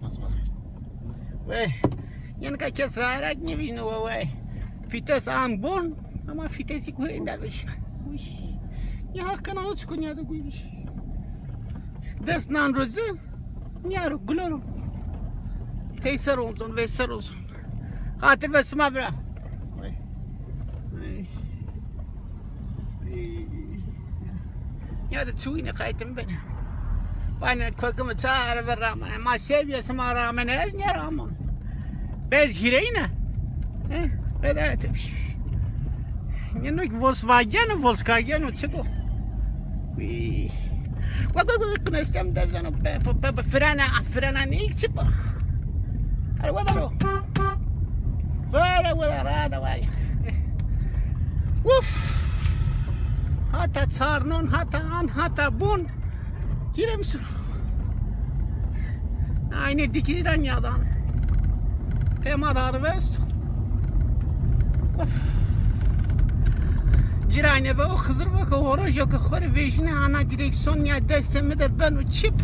Nasıl bakar? Ve yani kaç rahat ne bileyim o ve fites an bon ama fitesi kurenda beş. Ya kanalı çıkıyor da guymuş. Des nan rozu Niaro gloro Peyser olsun veser olsun Katil ve sıma bırak Ya da çuğuna kaydım beni Bana kokımı çağır ve rağmen Ama seviyesime rağmen ez ne rağmen Bez gireyine Bedar etmiş Yani Volkswagen o çıkı Wag istem da zano frena ni chipa. Ar wadaro. Wala da vay. Uf. Hata sarnon hata bun. Giremsin. Aynı dikizden yadan. Tema dar vest. Uf. Cirane ve o hızır bak o horoz yok khore vejine ana direksiyon ya destemi de ben uçup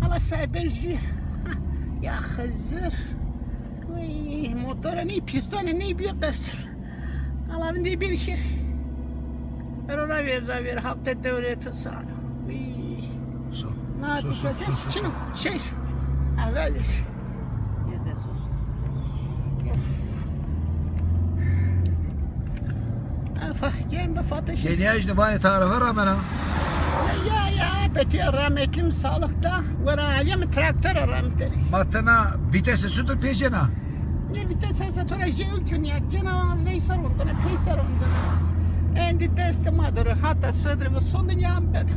ala sahiber jü ya hızır motora ne pistona ne bir bas ala ne bir şey erora ver hafta devre tusan So. na dikkat çino şey ara Gelin de Fatih. Geniyaj ne bana tarife rağmen ha. Ya beti rahmetlim sağlıkta ve rayım traktör rahmetli. Matana vitesi sütür pejena. Ne vitesi satura jeyukun ya gena veysar ondana peysar ondana. Endi testimadır hatta södre ve sonun yağım ben.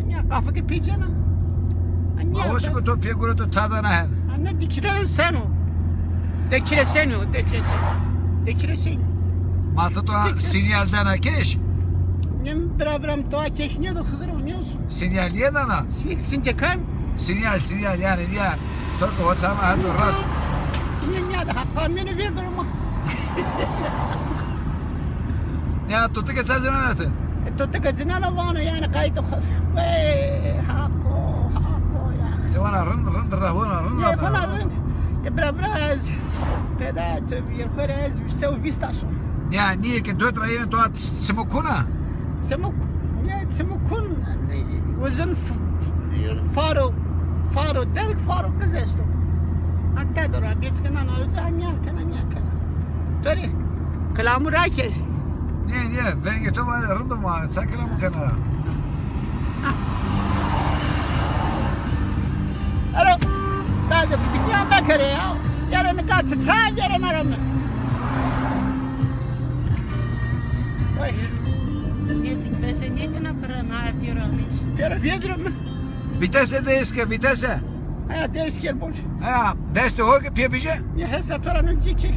Ya kafaki pejena. Avuşku to figuru to tadana her. Anne dikire sen o. Dekire sen o dekire sen. Mata to sinyalden ha keş. Nem beraberim to keşniyor da hızır oynuyorsun. Sinyal ye dana. Since kam. Sinyal yani ya. Torko WhatsApp ha rast. Ya da hakkını ver durma. Ya tuttu geçen zanatı. Tuttu geçen vana yani kaydı ve hakko ya. Devana rın rahona Ya falan ya biraz peda bir خلاص بيسوي فيستاسون Ya niye ki 4 ayını to smokuna? سمكون وزن فارو درك فارو قزستو حتى درا بيت كنا نرجع كنا ترى كلامو راكر Niye ben geto bana rın mı sakla mı kenara? Alo هذا في الدنيا بكري يا نقاط تاجر نرمي Vjedrom. Vitese de eski vitese. Ha deskel bol. Ha deste hoge pjebiže? Ja hesa toranın ciki.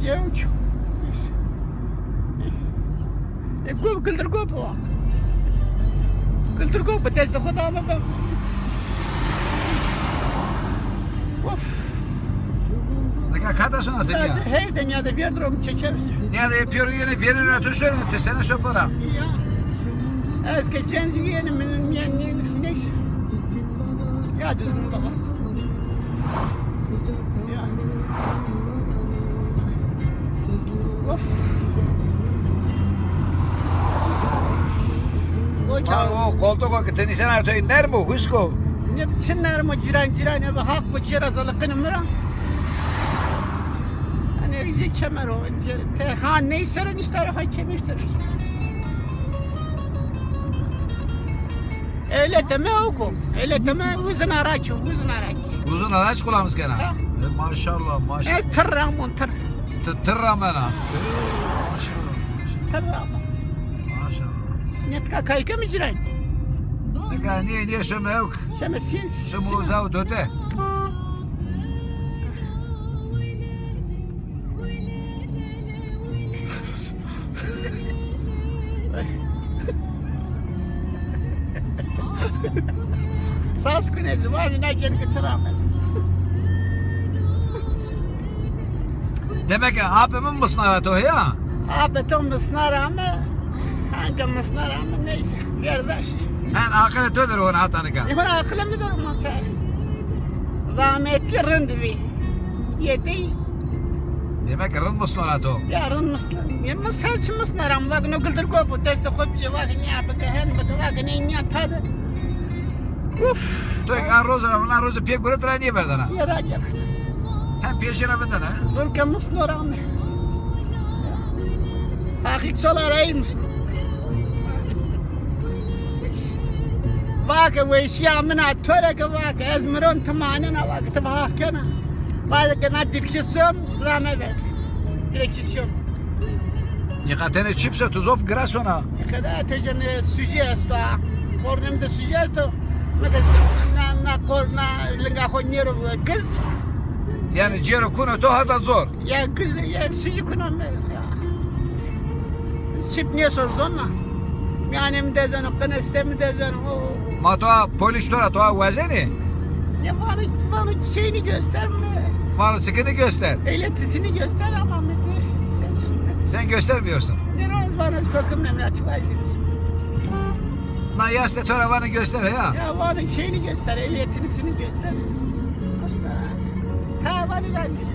Jevuk. Gub gıldır gub o. Gıldır gub deste khoda ama ben. Of. Ne kadar sonra dedi ya. Her dünyada vjedrom çekeriz. Ne de yapıyor yine verir atı söyledi sana şoföre. Ya. Eski cenziyenin yani neyse. Ya düzgün baba. Ya. Of. O koltuk o tenisen artı iner mi husko? Ne çınlar mı ciran ve hak bu cirazalıkını mı? Hani iyice kemer o. Ha neyse ister ha kemer ister. Öyle deme oku. Öyle deme uzun araç. Uzun araç kullanmış gene. Maşallah. Ez tırramon tır. Tırramana. Tırramon. Maşallah. Netka kayka mı ciran? Ne kadar niye söme yok. Şeme sin. Söme uzağı döte. Sas kunezi var ne gel getiramel. Demek ki abimin mısın aradı o ya? Abi tom mısnar ama hangi mısnar ama neyse. Yerdaş. Hen akıllı döder onu hatanı kan. Ne kadar akıllı mı durum lan sen? rahmetli rındıvi. Yedi. Demek rınmış Norato. Ya rınmışsın. Ya mıs her şey mıs naram. Bak ne kıldır kopu. Teste kopça. Bak ne yapık. Hen bak ne ne tadı. Uf. Tu an roza pek gure trani verdana. Yara yara. Hem peşine verdana. Dur mıs naram. Hakik solar ay mısın? Bak ve şiyamına töre ki bak. Ezmiron tamanına bak. Tabak kana. Bak kana direksyon rame ver. Direksyon. Nikatene çipse tuzov grasona. Kada tejane sujesto. Kornemde sujesto. Na lenga khonyero kız. Yani cero kuno to hata zor. Ya kız ya suju kunan ya. Sip niye sorzonna? Yani dezen kana istem dezen o. Ma to polis tora to vazeni. Ya bana şeyini gösterme. Bana sıkını göster. Eyletisini göster ama mete. Sen göstermiyorsun. Ne roz bana kokum nemre açıklayacağız. Na yaste tora bana göster ya. Ya bana şeyini göster, ehliyetinisini göster. Kostas. Ta bana gelmiş.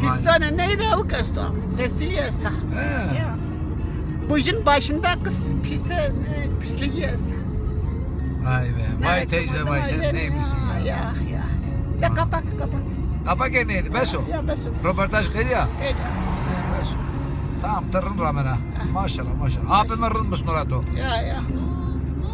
Pistone neydi o kastom? Deftiliyasa. He. Ya. Bu işin başında kız pislik yasa. Vay be. Vay teyze vay sen neymişsin ya. Ya. Ya kapak. Apa ke neydi? Beso. Ya beso. Röportaj kıydı ya. Evet. Beso. Tamam tırın ramena. Maşallah. Abimin rınmış Norato. Ya.